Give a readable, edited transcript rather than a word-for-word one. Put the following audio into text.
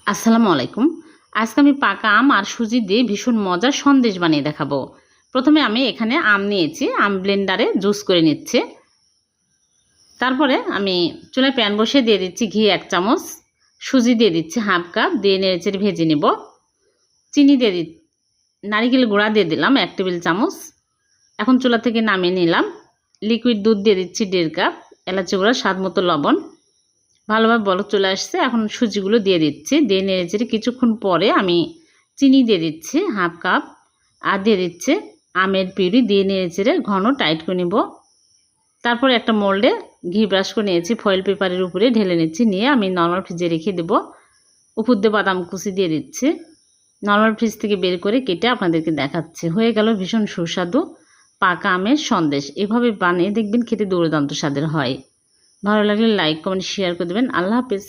আসসালামু আলাইকুম। আজকে আমি পাকা আম আর সুজি দিয়ে ভীষণ মজার সন্দেশ বানিয়ে দেখাবো। প্রথমে আমি এখানে আম নিয়েছি, আম ব্লেন্ডারে জুস করে নিচ্ছে। তারপরে আমি চুলায় প্যান বসিয়ে দিয়ে দিচ্ছি ঘি 1 চামচ, সুজি দিয়ে দিচ্ছি হাফ কাপ, দিয়ে নেড়েচেড়ে ভেজে নেব। চিনি দিয়ে নারিকেল গুঁড়া দিয়ে দিলাম 1 টেবিল চামচ। এখন চুলা থেকে নামিয়ে নিলাম। লিকুইড দুধ দিয়ে দিচ্ছি 1.5 কাপ, এলাচি গুঁড়া স্বাদ মতো লবণ। ভালোভাবে বলক চলে আসছে। এখন সুজিগুলো দিয়ে দিচ্ছি, দিয়ে নেড়েচেড়ে কিছুক্ষণ পরে আমি চিনি দিয়ে দিচ্ছি হাফ কাপ, আর দিয়ে দিচ্ছে আমের পিউরি, দিয়ে নেড়েচেড়ে ঘন টাইট করে নেব। তারপরে একটা মোল্ডে ঘি ব্রাশ করে নিয়েছি, ফয়েল পেপারের উপরে ঢেলে নিচ্ছি, নিয়ে আমি নর্মাল ফ্রিজে রেখে দেব। উপর দিয়ে বাদাম কুচি দিয়ে দিচ্ছি। নর্মাল ফ্রিজ থেকে বের করে কেটে আপনাদেরকে দেখাচ্ছি। হয়ে গেল ভীষণ সুস্বাদু পাকা আমের সন্দেশ। এভাবে বানিয়ে দেখবেন, খেতে দুর্দান্ত স্বাদের হয়। ভালো লাগলে লাইক কমেন্ট শেয়ার করে দেবেন। আল্লাহ হাফেজ।